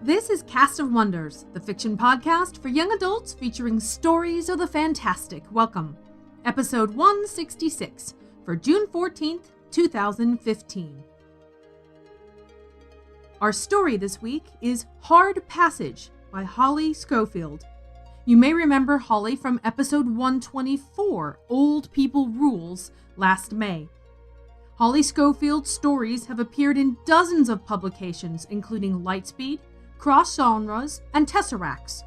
This is Cast of Wonders, the fiction podcast for young adults featuring stories of the fantastic. Welcome. Episode 166 for June 14th, 2015. Our story this week is Hard Passage by Holly Schofield. You may remember Holly from episode 124, Old People Rules, last May. Holly Schofield's stories have appeared in dozens of publications, including Lightspeed, Cross Genres, and Tesseracts.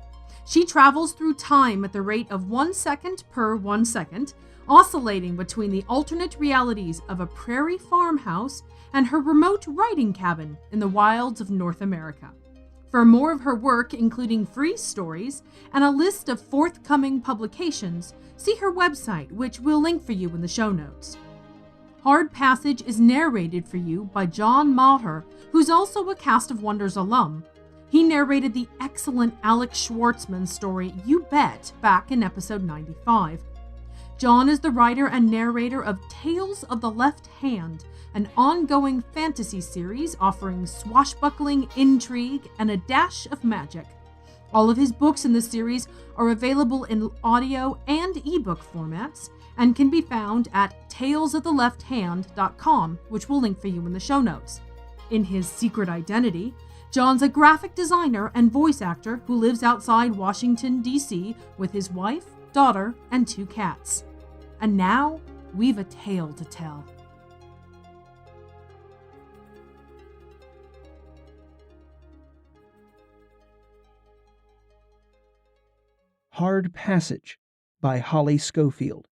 She travels through time at the rate of 1 second per 1 second, oscillating between the alternate realities of a prairie farmhouse and her remote writing cabin in the wilds of North America. For more of her work, including free stories and a list of forthcoming publications, see her website, which we'll link for you in the show notes. Hard Passage is narrated for you by John Maher, who's also a Cast of Wonders alum. He narrated the excellent Alex Schwartzman story You Bet back in episode 95. John is the writer and narrator of Tales of the Left Hand, an ongoing fantasy series offering swashbuckling, intrigue, and a dash of magic. All of his books in the series are available in audio and ebook formats and can be found at talesoftheLeftHand.com, which we'll link for you in the show notes. In his secret identity, John's a graphic designer and voice actor who lives outside Washington, D.C. with his wife, daughter, and 2 cats. And now, we've a tale to tell. Hard Passage by Holly Schofield.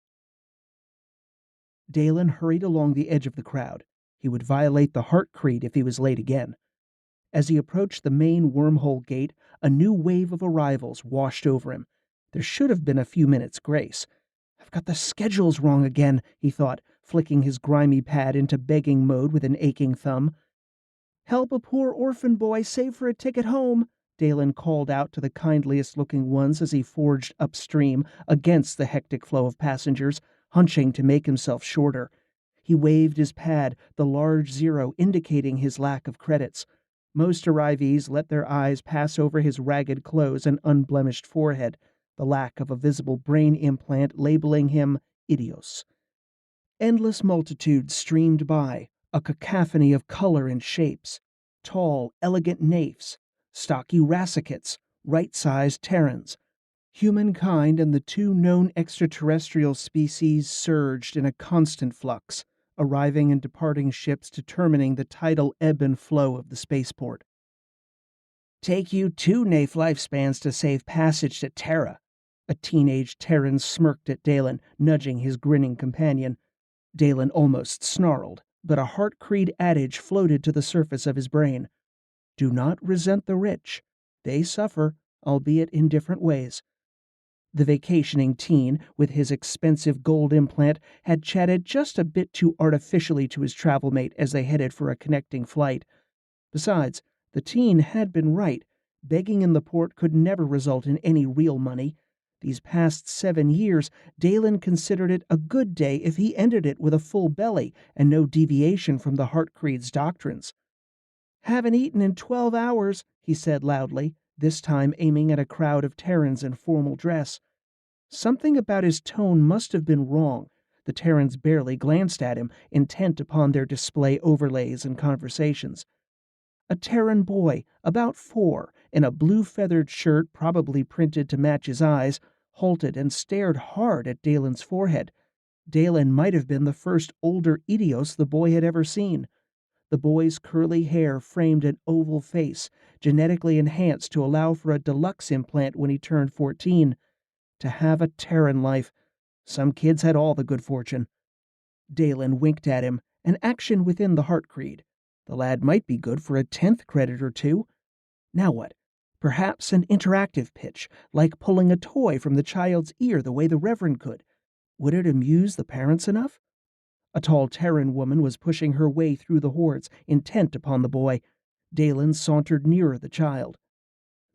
Dalen hurried along the edge of the crowd. He would violate the Heart Creed if he was late again. As he approached the main wormhole gate, a new wave of arrivals washed over him. There should have been a few minutes' grace. I've got the schedules wrong again, he thought, flicking his grimy pad into begging mode with an aching thumb. Help a poor orphan boy save for a ticket home, Dalen called out to the kindliest-looking ones as he forged upstream against the hectic flow of passengers, hunching to make himself shorter. He waved his pad, the large 0 indicating his lack of credits. Most arrivees let their eyes pass over his ragged clothes and unblemished forehead, the lack of a visible brain implant labeling him idios. Endless multitudes streamed by, a cacophony of color and shapes. Tall, elegant naifs, stocky rassicets, right-sized Terrans. Humankind and the 2 known extraterrestrial species surged in a constant flux, arriving and departing ships determining the tidal ebb and flow of the spaceport. Take you 2 naif lifespans to save passage to Terra. A teenage Terran smirked at Dalen, nudging his grinning companion. Dalen almost snarled, but a Heart Creed adage floated to the surface of his brain. Do not resent the rich. They suffer, albeit in different ways. The vacationing teen, with his expensive gold implant, had chatted just a bit too artificially to his travel mate as they headed for a connecting flight. Besides, the teen had been right. Begging in the port could never result in any real money. These past 7 years, Dalen considered it a good day if he ended it with a full belly and no deviation from the Heart Creed's doctrines. Haven't eaten in 12 hours, he said loudly, this time aiming at a crowd of Terrans in formal dress. Something about his tone must have been wrong. The Terrans barely glanced at him, intent upon their display overlays and conversations. A Terran boy, about 4, in a blue-feathered shirt probably printed to match his eyes, halted and stared hard at Dalen's forehead. Dalen might have been the first older idios the boy had ever seen. The boy's curly hair framed an oval face, genetically enhanced to allow for a deluxe implant when he turned 14. To have a Terran life. Some kids had all the good fortune. Dalen winked at him, an action within the Heart Creed. The lad might be good for a 10th credit or 2. Now what? Perhaps an interactive pitch, like pulling a toy from the child's ear the way the Reverend could. Would it amuse the parents enough? A tall Terran woman was pushing her way through the hordes, intent upon the boy. Dalen sauntered nearer the child.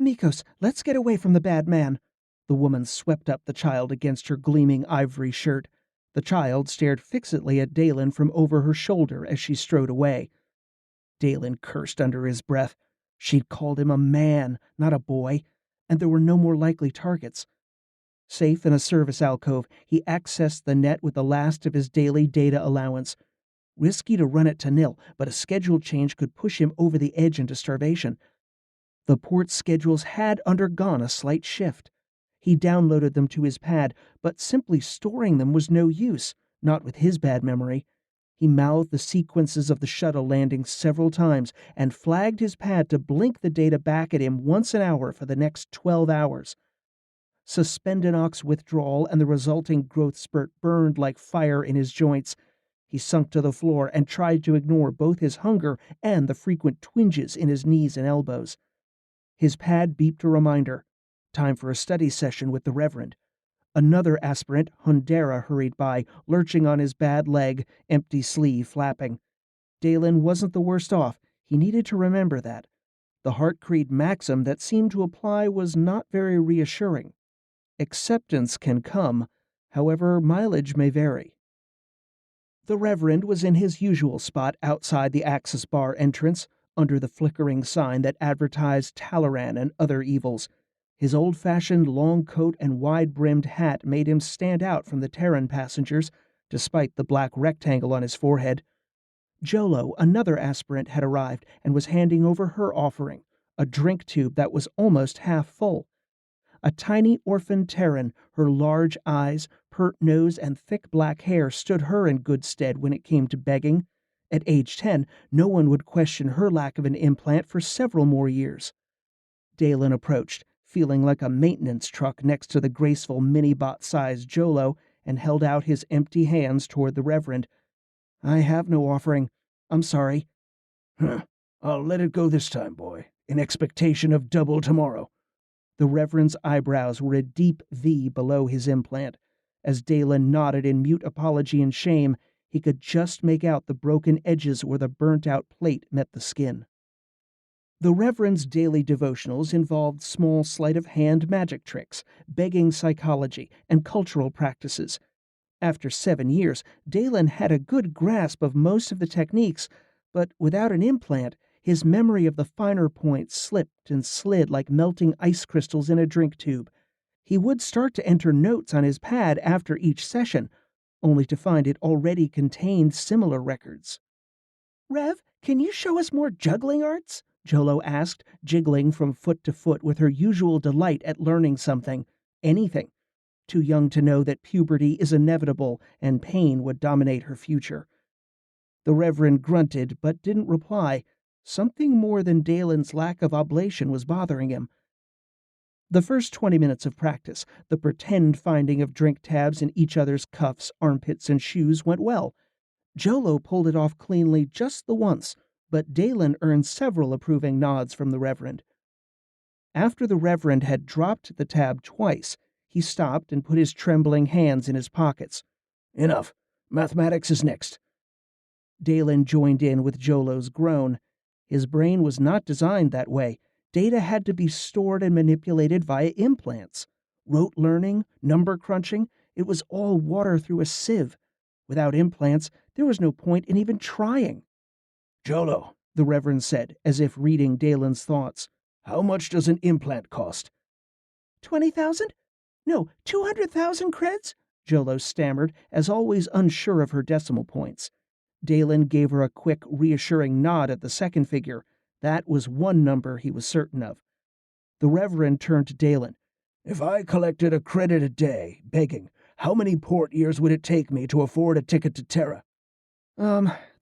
Mikos, let's get away from the bad man. The woman swept up the child against her gleaming ivory shirt. The child stared fixedly at Dalen from over her shoulder as she strode away. Dalen cursed under his breath. She'd called him a man, not a boy, and there were no more likely targets. Safe in a service alcove, he accessed the net with the last of his daily data allowance. Risky to run it to nil, but a schedule change could push him over the edge into starvation. The port schedules had undergone a slight shift. He downloaded them to his pad, but simply storing them was no use, not with his bad memory. He mouthed the sequences of the shuttle landing several times and flagged his pad to blink the data back at him once an hour for the next 12 hours. Suspendinox withdrawal and the resulting growth spurt burned like fire in his joints. He sunk to the floor and tried to ignore both his hunger and the frequent twinges in his knees and elbows. His pad beeped a reminder. Time for a study session with the Reverend. Another aspirant, Hundera, hurried by, lurching on his bad leg, empty sleeve flapping. Dalen wasn't the worst off. He needed to remember that. The Heart Creed maxim that seemed to apply was not very reassuring. Acceptance can come, however, mileage may vary. The Reverend was in his usual spot outside the Axis Bar entrance, under the flickering sign that advertised Talaran and other evils. His old-fashioned long coat and wide-brimmed hat made him stand out from the Terran passengers, despite the black rectangle on his forehead. Jolo, another aspirant, had arrived and was handing over her offering, a drink tube that was almost half full. A tiny orphan Terran, her large eyes, pert nose, and thick black hair stood her in good stead when it came to begging. At age 10, no one would question her lack of an implant for several more years. Dalen approached, feeling like a maintenance truck next to the graceful Minibot-sized Jolo, and held out his empty hands toward the Reverend. "I have no offering. I'm sorry." I'll let it go this time, boy, in expectation of double tomorrow." The Reverend's eyebrows were a deep V below his implant. As Dalen nodded in mute apology and shame, he could just make out the broken edges where the burnt-out plate met the skin. The Reverend's daily devotionals involved small sleight-of-hand magic tricks, begging psychology, and cultural practices. After 7 years, Dalen had a good grasp of most of the techniques, but without an implant, his memory of the finer points slipped and slid like melting ice crystals in a drink tube. He would start to enter notes on his pad after each session, only to find it already contained similar records. "Rev, can you show us more juggling arts?" Jolo asked, jiggling from foot to foot with her usual delight at learning something, anything. Too young to know that puberty is inevitable and pain would dominate her future. The Reverend grunted but didn't reply. Something more than Dalen's lack of oblation was bothering him. The first 20 minutes of practice, the pretend finding of drink tabs in each other's cuffs, armpits, and shoes went well. Jolo pulled it off cleanly just the once, but Dalen earned several approving nods from the Reverend. After the Reverend had dropped the tab twice, he stopped and put his trembling hands in his pockets. "Enough. Mathematics is next." Dalen joined in with Jolo's groan. His brain was not designed that way. Data had to be stored and manipulated via implants. Rote learning, number crunching, it was all water through a sieve. Without implants, there was no point in even trying. "Jolo," the Reverend said, as if reading Dalen's thoughts, "how much does an implant cost?" 20,000? No, 200,000 creds? Jolo stammered, as always unsure of her decimal points. Dalen gave her a quick, reassuring nod at the second figure. That was one number he was certain of. The Reverend turned to Dalen. "If I collected a credit a day, begging, how many port years would it take me to afford a ticket to Terra?"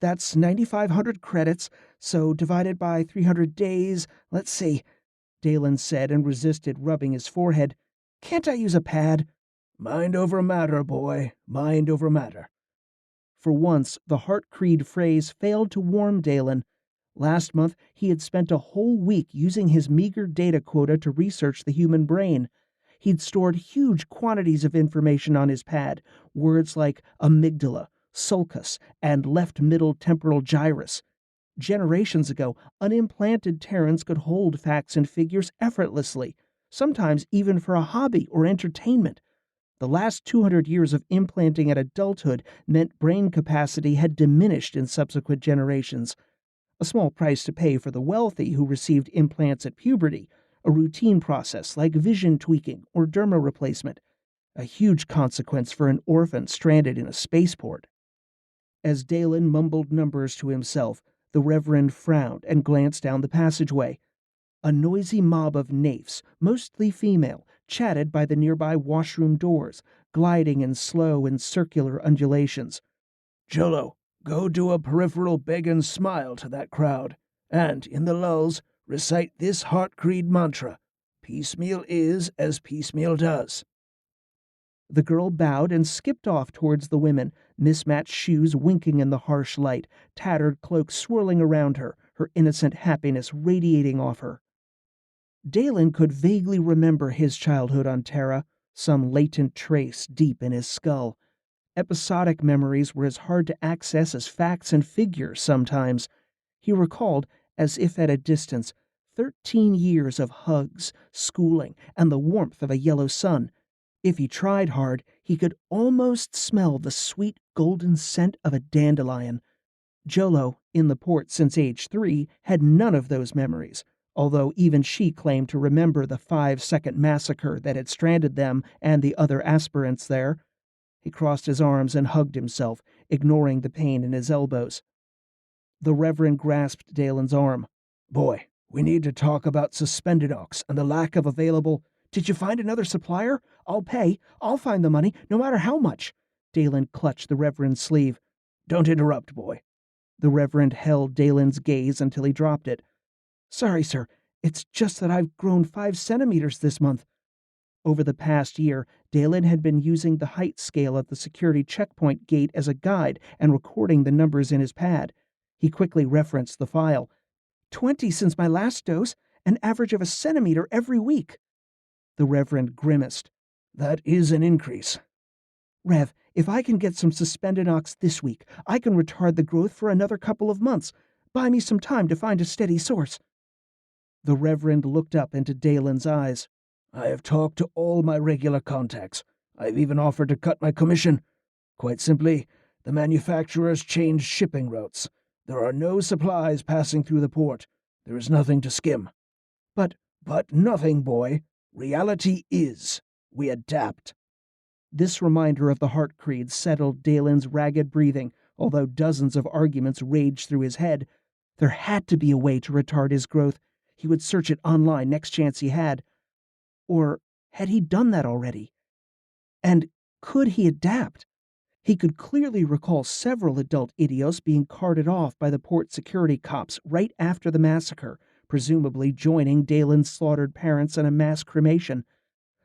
That's 9,500 credits, so divided by 300 days, let's see," Dalen said and resisted rubbing his forehead. "Can't I use a pad?" "Mind over matter, boy, mind over matter." For once, the Heart Creed phrase failed to warm Dalen. Last month, he had spent a whole week using his meager data quota to research the human brain. He'd stored huge quantities of information on his pad, words like amygdala, sulcus, and left middle temporal gyrus. Generations ago, unimplanted Terrans could hold facts and figures effortlessly, sometimes even for a hobby or entertainment. The last 200 years of implanting at adulthood meant brain capacity had diminished in subsequent generations. a small price to pay for the wealthy who received implants at puberty, a routine process like vision tweaking or derma replacement, a huge consequence for an orphan stranded in a spaceport. As Dalen mumbled numbers to himself, the Reverend frowned and glanced down the passageway. A noisy mob of naifs, mostly female, chatted by the nearby washroom doors, gliding in slow and circular undulations. Jolo, go do a peripheral beg and smile to that crowd, and, in the lulls, recite this heart creed mantra. Piecemeal is as piecemeal does. The girl bowed and skipped off towards the women, mismatched shoes winking in the harsh light, tattered cloak swirling around her, her innocent happiness radiating off her. Dalen could vaguely remember his childhood on Terra, some latent trace deep in his skull. Episodic memories were as hard to access as facts and figures sometimes. He recalled, as if at a distance, 13 years of hugs, schooling, and the warmth of a yellow sun. If he tried hard, he could almost smell the sweet golden scent of a dandelion. Jolo, in the port since age 3, had none of those memories, although even she claimed to remember the 5-second massacre that had stranded them and the other aspirants there. He crossed his arms and hugged himself, ignoring the pain in his elbows. The Reverend grasped Dalen's arm. Boy, we need to talk about suspended ox and the lack of available... Did you find another supplier? I'll pay. I'll find the money, no matter how much. Dalen clutched the Reverend's sleeve. Don't interrupt, boy. The Reverend held Dalen's gaze until he dropped it. Sorry, sir. It's just that I've grown 5 centimeters this month. Over the past year, Dalen had been using the height scale at the security checkpoint gate as a guide and recording the numbers in his pad. He quickly referenced the file. 20 since my last dose, an average of 1 centimeter every week. The Reverend grimaced. That is an increase. Rev, if I can get some suspended ox this week, I can retard the growth for another couple of months. Buy me some time to find a steady source. The Reverend looked up into Dalen's eyes. I have talked to all my regular contacts. I've even offered to cut my commission. Quite simply, the manufacturers changed shipping routes. There are no supplies passing through the port. There is nothing to skim. But nothing, boy. Reality is. We adapt. This reminder of the heart creed settled Dalen's ragged breathing, although dozens of arguments raged through his head. There had to be a way to retard his growth. He would search it online next chance he had. Or had he done that already? And could he adapt? He could clearly recall several adult idios being carted off by the port security cops right after the massacre, presumably joining Dalen's slaughtered parents in a mass cremation.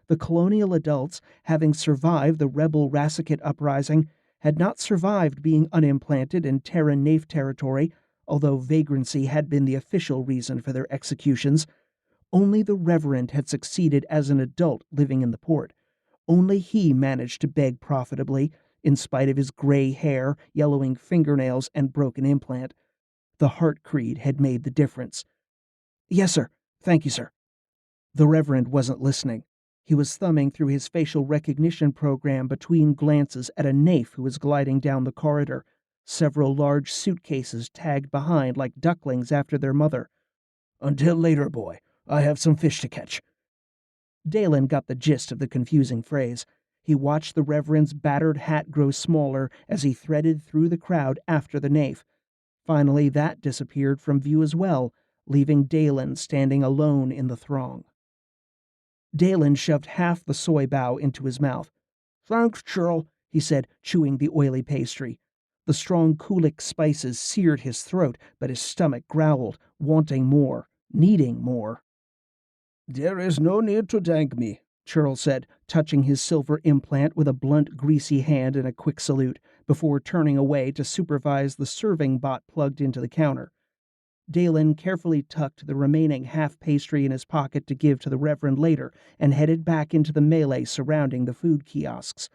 The colonial adults, having survived the rebel Rassakit uprising, had not survived being unimplanted in Terran Naif territory, although vagrancy had been the official reason for their executions. Only the Reverend had succeeded as an adult living in the port. Only he managed to beg profitably, in spite of his gray hair, yellowing fingernails, and broken implant. The heart creed had made the difference. Yes, sir. Thank you, sir. The Reverend wasn't listening. He was thumbing through his facial recognition program between glances at a naif who was gliding down the corridor, several large suitcases tagged behind like ducklings after their mother. Until later, boy. I have some fish to catch. Dalen got the gist of the confusing phrase. He watched the Reverend's battered hat grow smaller as he threaded through the crowd after the naif. Finally, that disappeared from view as well, leaving Dalen standing alone in the throng. Dalen shoved half the soy bow into his mouth. Thanks, Churl, he said, chewing the oily pastry. The strong Kulik spices seared his throat, but his stomach growled, wanting more, needing more. There is no need to thank me, Churl said, touching his silver implant with a blunt, greasy hand in a quick salute, before turning away to supervise the serving bot plugged into the counter. Dalen carefully tucked the remaining half pastry in his pocket to give to the Reverend later and headed back into the melee surrounding the food kiosks.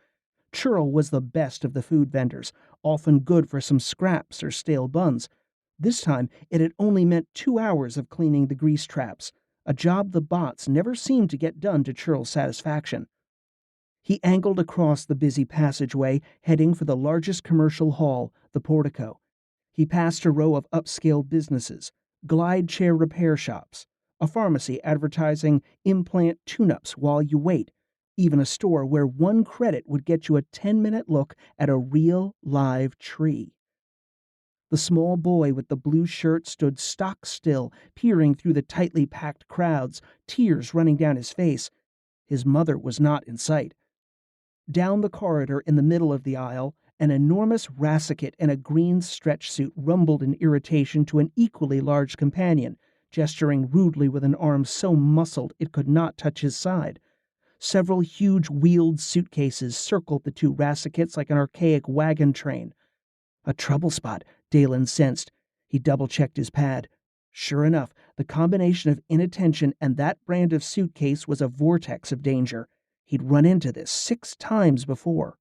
Churl was the best of the food vendors, often good for some scraps or stale buns. This time, it had only meant 2 hours of cleaning the grease traps, a job the bots never seemed to get done to Churl's satisfaction. He angled across the busy passageway, heading for the largest commercial hall, the portico. He passed a row of upscale businesses, glide chair repair shops, a pharmacy advertising implant tune-ups while you wait, even a store where 1 credit would get you a 10-minute look at a real live tree. The small boy with the blue shirt stood stock still, peering through the tightly packed crowds, tears running down his face. His mother was not in sight. Down the corridor in the middle of the aisle, an enormous rassicate in a green stretch suit rumbled in irritation to an equally large companion, gesturing rudely with an arm so muscled it could not touch his side. Several huge wheeled suitcases circled the two rassicates like an archaic wagon train. A trouble spot, Dalen sensed. He double-checked his pad. Sure enough, the combination of inattention and that brand of suitcase was a vortex of danger. He'd run into this 6 times before.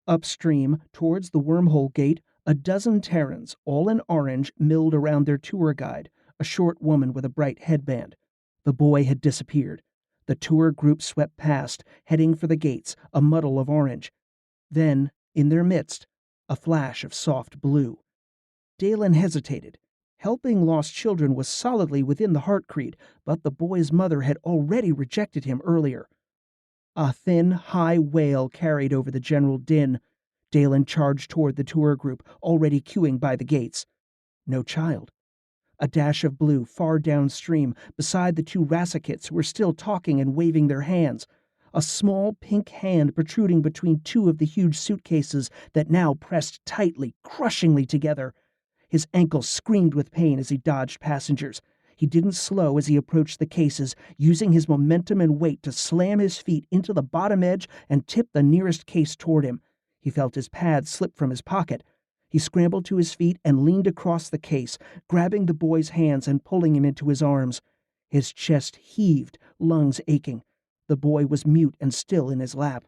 Upstream, towards the wormhole gate, a dozen Terrans, all in orange, milled around their tour guide, a short woman with a bright headband. The boy had disappeared. The tour group swept past, heading for the gates, a muddle of orange. Then, in their midst, a flash of soft blue. Dalen hesitated. Helping lost children was solidly within the Heart Creed, but the boy's mother had already rejected him earlier. A thin, high wail carried over the general din. Dalen charged toward the tour group, already queuing by the gates. No child. A dash of blue far downstream, beside the two rassicates who were still talking and waving their hands. A small pink hand protruding between two of the huge suitcases that now pressed tightly, crushingly together. His ankles screamed with pain as he dodged passengers. He didn't slow as he approached the cases, using his momentum and weight to slam his feet into the bottom edge and tip the nearest case toward him. He felt his pad slip from his pocket. He scrambled to his feet and leaned across the case, grabbing the boy's hands and pulling him into his arms. His chest heaved, lungs aching. The boy was mute and still in his lap.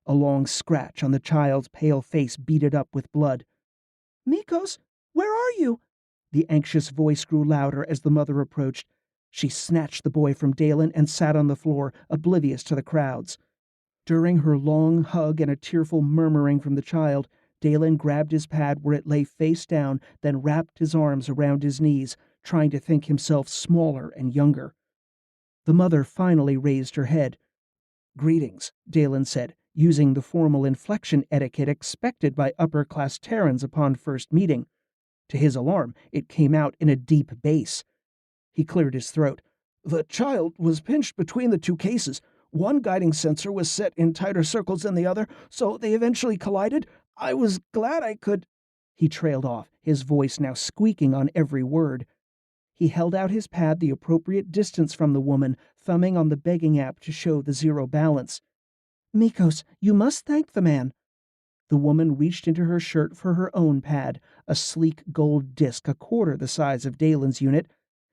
A long scratch on the child's pale face beaded up with blood. "Mikos, where are you?" The anxious voice grew louder as the mother approached. She snatched the boy from Dalen and sat on the floor, oblivious to the crowds. During her long hug and a tearful murmuring from the child, Dalen grabbed his pad where it lay face down, then wrapped his arms around his knees, trying to think himself smaller and younger. The mother finally raised her head. "Greetings," Dalen said, using the formal inflection etiquette expected by upper-class Terrans upon first meeting. To his alarm, it came out in a deep bass. He cleared his throat. "The child was pinched between the two cases. One guiding sensor was set in tighter circles than the other, so they eventually collided. I was glad I could—" He trailed off, his voice now squeaking on every word. He held out his pad the appropriate distance from the woman, thumbing on the begging app to show the zero balance. "Mikos, you must thank the man." The woman reached into her shirt for her own pad, a sleek gold disc a quarter the size of Dalen's unit.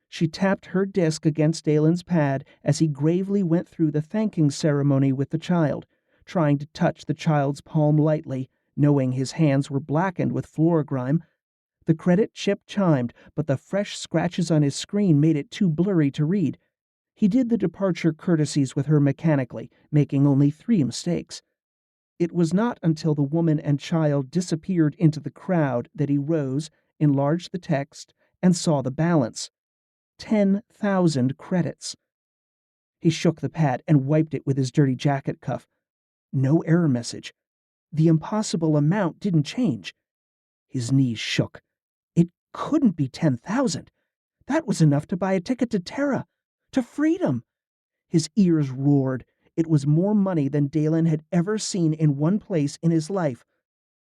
She tapped her disc against Dalen's pad as he gravely went through the thanking ceremony with the child, trying to touch the child's palm lightly, knowing his hands were blackened with floor grime. The credit chip chimed, but the fresh scratches on his screen made it too blurry to read. He did the departure courtesies with her mechanically, making only 3 mistakes. It was not until the woman and child disappeared into the crowd that he rose, enlarged the text, and saw the balance. 10,000 credits. He shook the pad and wiped it with his dirty jacket cuff. No error message. The impossible amount didn't change. His knees shook. It couldn't be 10,000. That was enough to buy a ticket to Terra, to freedom. His ears roared. It was more money than Dalen had ever seen in one place in his life.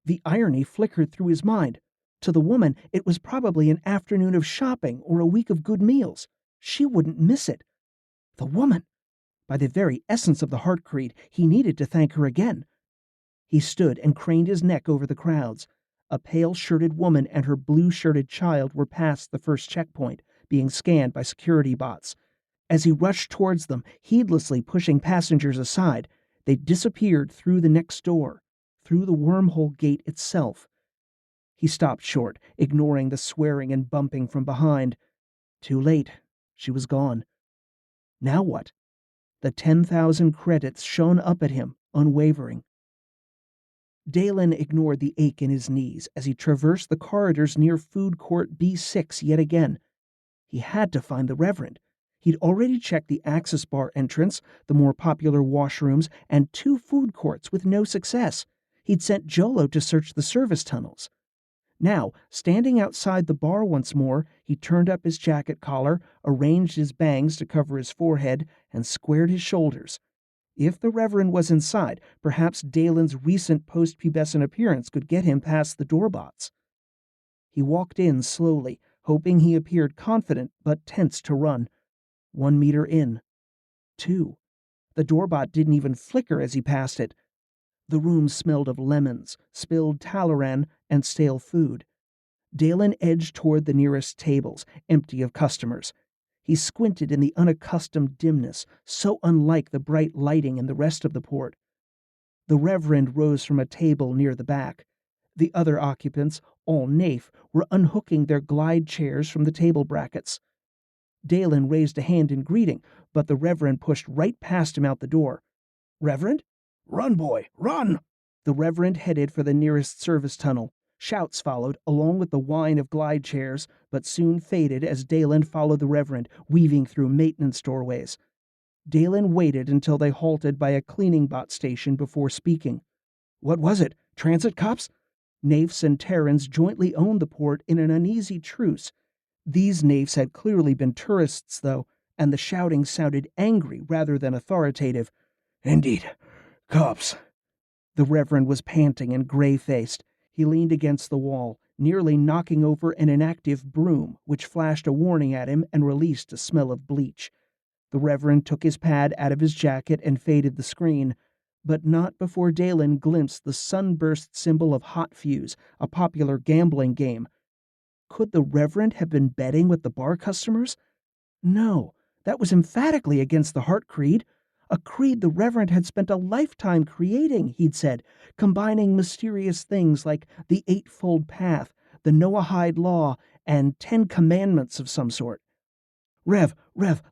The irony flickered through his mind. To the woman, it was probably an afternoon of shopping or a week of good meals. She wouldn't miss it. The woman! By the very essence of the Heart Creed, he needed to thank her again. He stood and craned his neck over the crowds. A pale-shirted woman and her blue-shirted child were past the first checkpoint, being scanned by security bots. As he rushed towards them, heedlessly pushing passengers aside, they disappeared through the next door, through the wormhole gate itself. He stopped short, ignoring the swearing and bumping from behind. Too late. She was gone. Now what? The 10,000 credits shone up at him, unwavering. Dalen ignored the ache in his knees as he traversed the corridors near Food Court B6 yet again. He had to find the Reverend. He'd already checked the Access Bar entrance, the more popular washrooms, and 2 food courts with no success. He'd sent Jolo to search the service tunnels. Now, standing outside the bar once more, he turned up his jacket collar, arranged his bangs to cover his forehead, and squared his shoulders. If the Reverend was inside, perhaps Dalen's recent post-pubescent appearance could get him past the doorbots. He walked in slowly, hoping he appeared confident but tense to run. 1 meter in. 2. The doorbot didn't even flicker as he passed it. The room smelled of lemons, spilled Talaran, and stale food. Dalen edged toward the nearest tables, empty of customers. He squinted in the unaccustomed dimness, so unlike the bright lighting in the rest of the port. The Reverend rose from a table near the back. The other occupants, all naif, were unhooking their glide chairs from the table brackets. Dalen raised a hand in greeting, but the Reverend pushed right past him out the door. "Reverend?" Run, boy, run! The Reverend headed for the nearest service tunnel. Shouts followed, along with the whine of glide chairs, but soon faded as Dalen followed the Reverend, weaving through maintenance doorways. Dalen waited until they halted by a cleaning bot station before speaking. What was it? Transit cops? Naifs and Terrans jointly owned the port in an uneasy truce. These Naifs had clearly been tourists, though, and the shouting sounded angry rather than authoritative. Indeed. Cops. The Reverend was panting and gray-faced. He leaned against the wall, nearly knocking over an inactive broom, which flashed a warning at him and released a smell of bleach. The Reverend took his pad out of his jacket and faded the screen, but not before Dalen glimpsed the sunburst symbol of Hot Fuse, a popular gambling game. Could the Reverend have been betting with the bar customers? No, that was emphatically against the Heart Creed. A creed the Reverend had spent a lifetime creating, he'd said, combining mysterious things like the Eightfold Path, the Noahide Law, and 10 Commandments of some sort. Rev,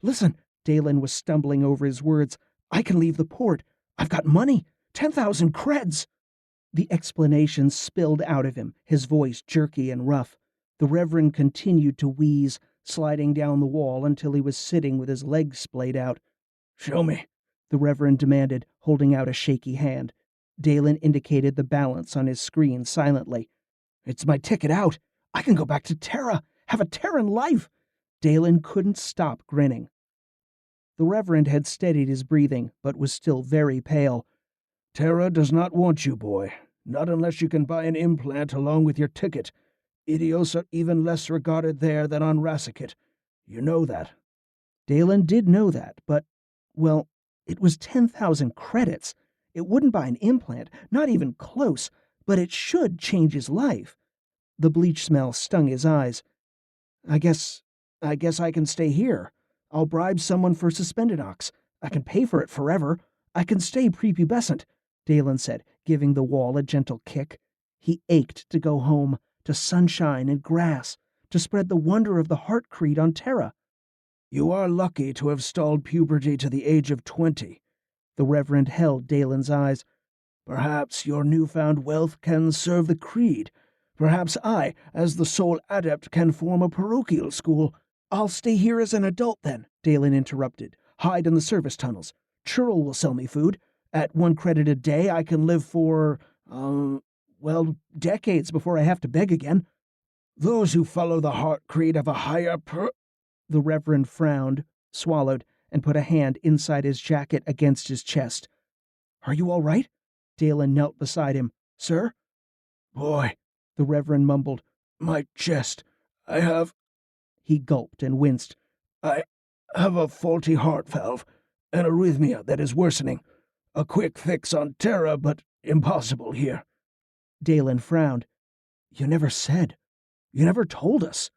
listen. Dalen was stumbling over his words. I can leave the port. I've got money. 10,000 creds. The explanation spilled out of him, his voice jerky and rough. The Reverend continued to wheeze, sliding down the wall until he was sitting with his legs splayed out. Show me, the Reverend demanded, holding out a shaky hand. Dalen indicated the balance on his screen silently. It's my ticket out. I can go back to Terra, have a Terran life. Dalen couldn't stop grinning. The Reverend had steadied his breathing, but was still very pale. Terra does not want you, boy. Not unless you can buy an implant along with your ticket. Idios are even less regarded there than on Rasakit. You know that. Dalen did know that, but, well, it was 10,000 credits. It wouldn't buy an implant, not even close, but it should change his life. The bleach smell stung his eyes. I guess I can stay here. I'll bribe someone for Suspended Ox. I can pay for it forever. I can stay prepubescent, Dalen said, giving the wall a gentle kick. He ached to go home, to sunshine and grass, to spread the wonder of the Heart Creed on Terra. You are lucky to have stalled puberty to the age of 20. The Reverend held Dalen's eyes. Perhaps your newfound wealth can serve the creed. Perhaps I, as the sole adept, can form a parochial school. I'll stay here as an adult, then, Dalen interrupted. Hide in the service tunnels. Churl will sell me food. At 1 credit a day, I can live for, decades before I have to beg again. Those who follow the Heart Creed have a higher The Reverend frowned, swallowed, and put a hand inside his jacket against his chest. Are you all right? Dalen knelt beside him. Sir? Boy, the Reverend mumbled. My chest. I have... He gulped and winced. I have a faulty heart valve, an arrhythmia that is worsening. A quick fix on Terra, but impossible here. Dalen frowned. You never said. You never told us.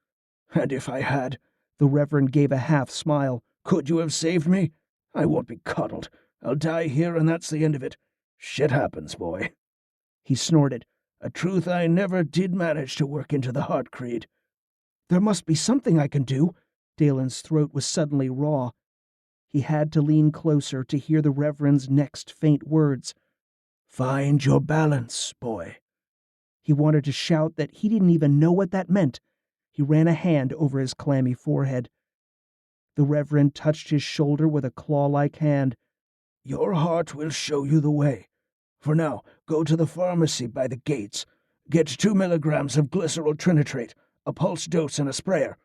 And if I had, the Reverend gave a half smile. Could you have saved me? I won't be coddled. I'll die here and that's the end of it. Shit happens, boy. He snorted. A truth I never did manage to work into the Heart Creed. There must be something I can do. Dalen's throat was suddenly raw. He had to lean closer to hear the Reverend's next faint words. Find your balance, boy. He wanted to shout that he didn't even know what that meant. He ran a hand over his clammy forehead. The Reverend touched his shoulder with a claw-like hand. Your heart will show you the way. For now, go to the pharmacy by the gates. Get 2 milligrams of glycerol trinitrate, a pulse dose and a sprayer.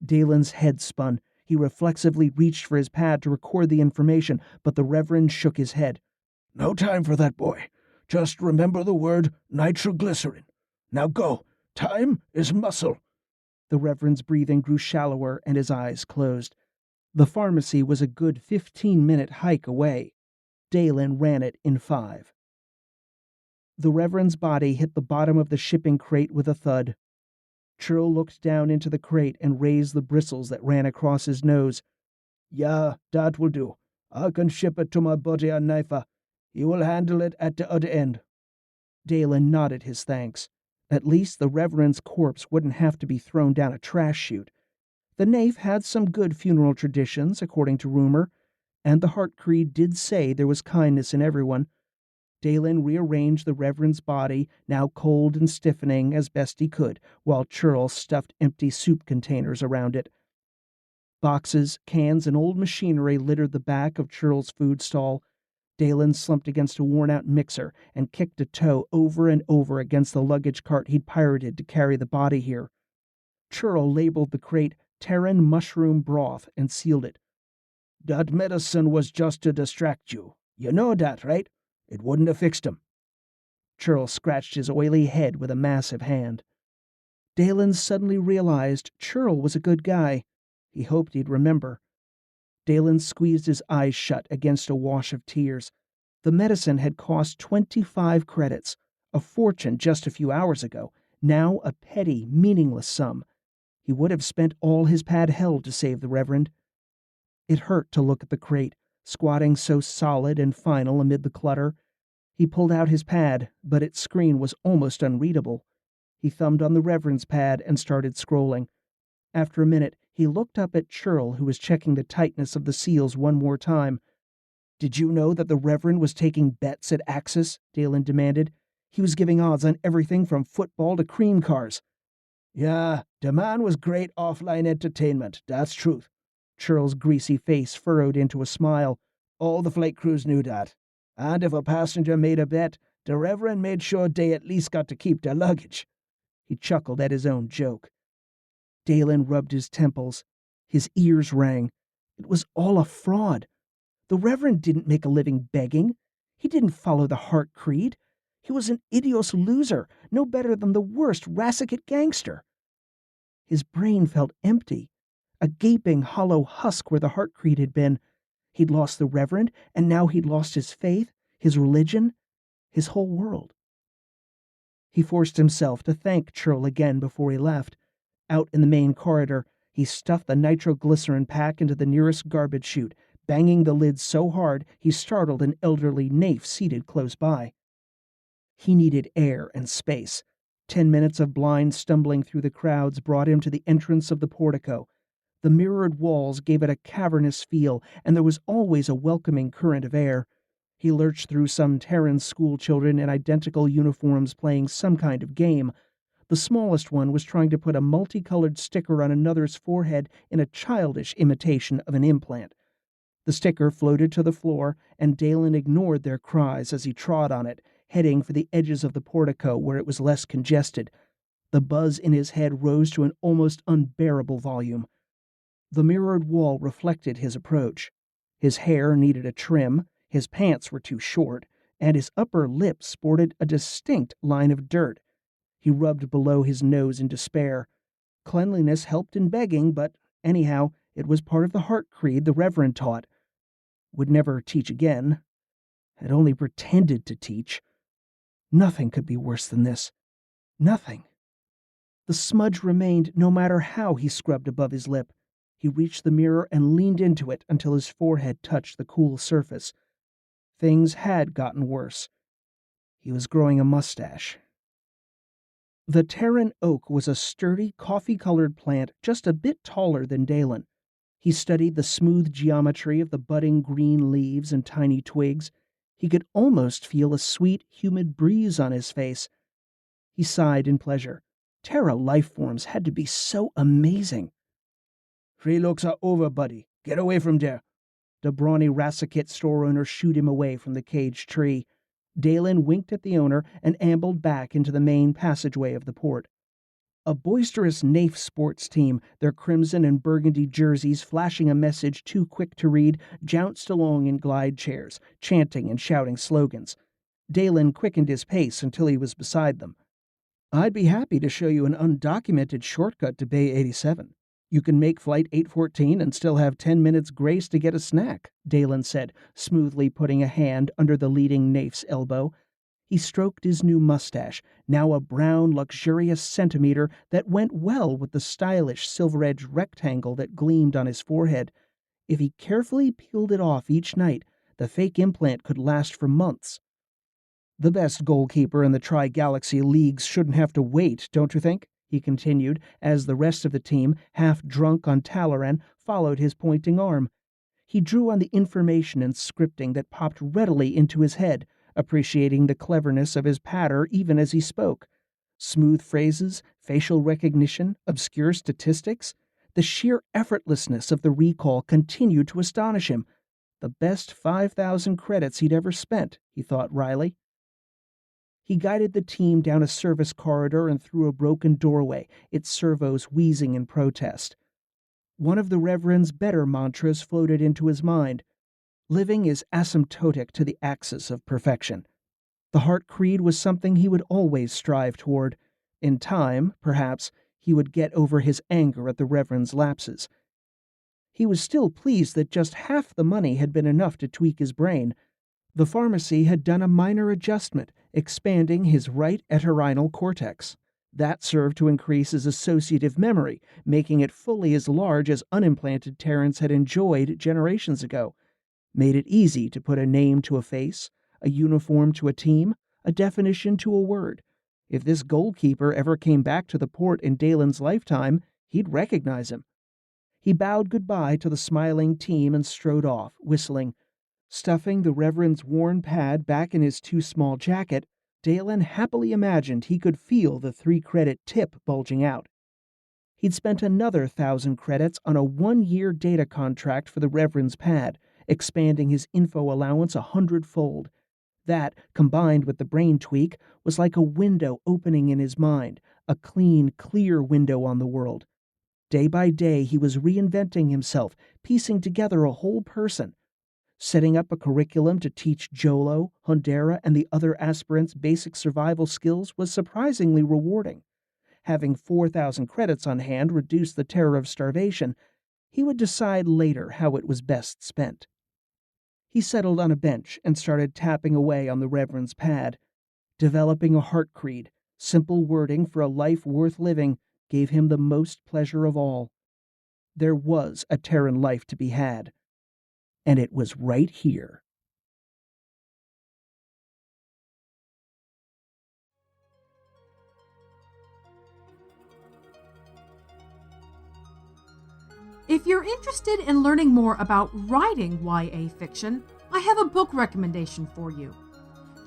Dalen's head spun. He reflexively reached for his pad to record the information, but the Reverend shook his head. No time for that, boy. Just remember the word nitroglycerin. Now go. Time is muscle. The Reverend's breathing grew shallower and his eyes closed. The pharmacy was a good 15-minute hike away. Dalen ran it in 5. The Reverend's body hit the bottom of the shipping crate with a thud. Churl looked down into the crate and raised the bristles that ran across his nose. Yeah, that will do. I can ship it to my buddy on Naifa. He will handle it at the other end. Dalen nodded his thanks. At least the Reverend's corpse wouldn't have to be thrown down a trash chute. The Naif had some good funeral traditions, according to rumor, and the Heart Creed did say there was kindness in everyone. Dalen rearranged the Reverend's body, now cold and stiffening, as best he could, while Churl stuffed empty soup containers around it. Boxes, cans, and old machinery littered the back of Churl's food stall. Dalen slumped against a worn-out mixer and kicked a toe over and over against the luggage cart he'd pirated to carry the body here. Churl labeled the crate Terran Mushroom Broth and sealed it. That medicine was just to distract you. You know that, right? It wouldn't have fixed him. Churl scratched his oily head with a massive hand. Dalen suddenly realized Churl was a good guy. He hoped he'd remember. Dalen squeezed his eyes shut against a wash of tears. The medicine had cost 25 credits, a fortune just a few hours ago, now a petty, meaningless sum. He would have spent all his pad held to save the Reverend. It hurt to look at the crate, squatting so solid and final amid the clutter. He pulled out his pad, but its screen was almost unreadable. He thumbed on the Reverend's pad and started scrolling. After a minute, he looked up at Churl, who was checking the tightness of the seals one more time. "Did you know that the Reverend was taking bets at Axis?" Dalen demanded. "He was giving odds on everything from football to cream cars." "Yeah, the man was great offline entertainment, that's truth." Churl's greasy face furrowed into a smile. "All the flight crews knew that. And if a passenger made a bet, the Reverend made sure they at least got to keep their luggage." He chuckled at his own joke. Dalen rubbed his temples. His ears rang. It was all a fraud. The Reverend didn't make a living begging. He didn't follow the Heart Creed. He was an idios loser, no better than the worst Rassicate gangster. His brain felt empty, a gaping, hollow husk where the Heart Creed had been. He'd lost the Reverend, and now he'd lost his faith, his religion, his whole world. He forced himself to thank Churl again before he left. Out in the main corridor, he stuffed the nitroglycerin pack into the nearest garbage chute, banging the lid so hard he startled an elderly Naif seated close by. He needed air and space. 10 minutes of blind stumbling through the crowds brought him to the entrance of the portico. The mirrored walls gave it a cavernous feel, and there was always a welcoming current of air. He lurched through some Terran schoolchildren in identical uniforms playing some kind of game. The smallest one was trying to put a multicolored sticker on another's forehead in a childish imitation of an implant. The sticker floated to the floor, and Dalen ignored their cries as he trod on it, heading for the edges of the portico where it was less congested. The buzz in his head rose to an almost unbearable volume. The mirrored wall reflected his approach. His hair needed a trim, his pants were too short, and his upper lip sported a distinct line of dirt. He rubbed below his nose in despair. Cleanliness helped in begging, but anyhow, it was part of the Heart Creed the Reverend taught. Would never teach again. Had only pretended to teach. Nothing could be worse than this. Nothing. The smudge remained no matter how he scrubbed above his lip. He reached the mirror and leaned into it until his forehead touched the cool surface. Things had gotten worse. He was growing a mustache. The Terran oak was a sturdy, coffee-colored plant just a bit taller than Dalen. He studied the smooth geometry of the budding green leaves and tiny twigs. He could almost feel a sweet, humid breeze on his face. He sighed in pleasure. Terra life forms had to be so amazing. "Free looks are over, buddy. Get away from there." The brawny Rassakit store owner shooed him away from the caged tree. Dalen winked at the owner and ambled back into the main passageway of the port. A boisterous NAIF sports team, their crimson and burgundy jerseys flashing a message too quick to read, jounced along in glide chairs, chanting and shouting slogans. Dalen quickened his pace until he was beside them. "I'd be happy to show you an undocumented shortcut to Bay 87. You can make Flight 814 and still have 10 minutes grace to get a snack," Dalen said, smoothly putting a hand under the leading NAIF's elbow. He stroked his new mustache, now a brown, luxurious centimeter that went well with the stylish silver-edged rectangle that gleamed on his forehead. If he carefully peeled it off each night, the fake implant could last for months. "The best goalkeeper in the Tri-Galaxy Leagues shouldn't have to wait, don't you think?" he continued, as the rest of the team, half drunk on Talaran, followed his pointing arm. He drew on the information and scripting that popped readily into his head, appreciating the cleverness of his patter even as he spoke. Smooth phrases, facial recognition, obscure statistics. The sheer effortlessness of the recall continued to astonish him. The best 5,000 credits he'd ever spent, he thought wryly. He guided the team down a service corridor and through a broken doorway, its servos wheezing in protest. One of the Reverend's better mantras floated into his mind. Living is asymptotic to the axis of perfection. The Heart Creed was something he would always strive toward. In time, perhaps, he would get over his anger at the Reverend's lapses. He was still pleased that just half the money had been enough to tweak his brain. The pharmacy had done a minor adjustment, expanding his right entorhinal cortex. That served to increase his associative memory, making it fully as large as unimplanted Terrans had enjoyed generations ago. Made it easy to put a name to a face, a uniform to a team, a definition to a word. If this goalkeeper ever came back to the port in Dalen's lifetime, he'd recognize him. He bowed goodbye to the smiling team and strode off, whistling. Stuffing the Reverend's worn pad back in his too small jacket, Dalen happily imagined he could feel the 3-credit tip bulging out. He'd spent another 1,000 credits on a 1-year data contract for the Reverend's pad, expanding his info allowance 100-fold. That, combined with the brain tweak, was like a window opening in his mind, a clean, clear window on the world. Day by day, he was reinventing himself, piecing together a whole person. Setting up a curriculum to teach Jolo, Hundera, and the other aspirants basic survival skills was surprisingly rewarding. Having 4,000 credits on hand reduced the terror of starvation. He would decide later how it was best spent. He settled on a bench and started tapping away on the Reverend's pad. Developing a heart creed, simple wording for a life worth living, gave him the most pleasure of all. There was a Terran life to be had. And it was right here. If you're interested in learning more about writing YA fiction, I have a book recommendation for you.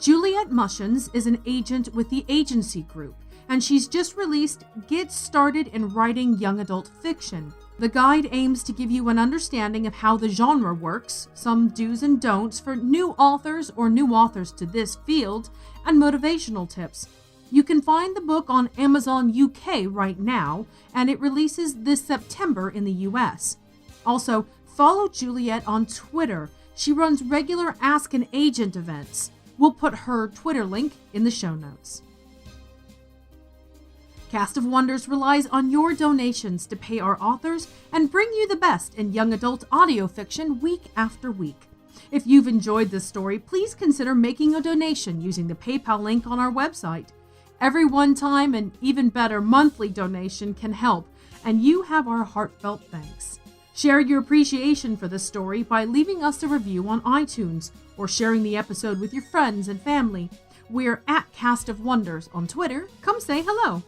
Juliet Mushins is an agent with the Agency Group, and she's just released Get Started in Writing Young Adult Fiction. The guide aims to give you an understanding of how the genre works, some do's and don'ts for new authors or new authors to this field, and motivational tips. You can find the book on Amazon UK right now, and it releases this September in the US. Also, follow Juliet on Twitter. She runs regular Ask an Agent events. We'll put her Twitter link in the show notes. Cast of Wonders relies on your donations to pay our authors and bring you the best in young adult audio fiction week after week. If you've enjoyed this story, please consider making a donation using the PayPal link on our website. Every one-time and even better monthly donation can help, and you have our heartfelt thanks. Share your appreciation for this story by leaving us a review on iTunes or sharing the episode with your friends and family. We're at Cast of Wonders on Twitter. Come say hello.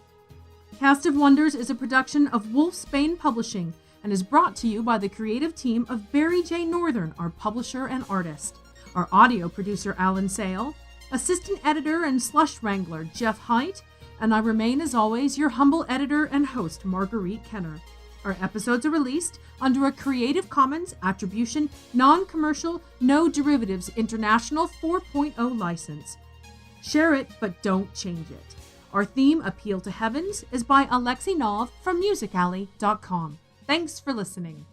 Cast of Wonders is a production of Wolfsbane Publishing and is brought to you by the creative team of Barry J. Northern, our publisher and artist. Our audio producer, Alan Sale, assistant editor and slush wrangler, Jeff Height, and I remain, as always, your humble editor and host, Marguerite Kenner. Our episodes are released under a Creative Commons Attribution, Non-Commercial, No Derivatives International 4.0 license. Share it, but don't change it. Our theme, Appeal to Heavens, is by Alexei Nov from musicalley.com. Thanks for listening.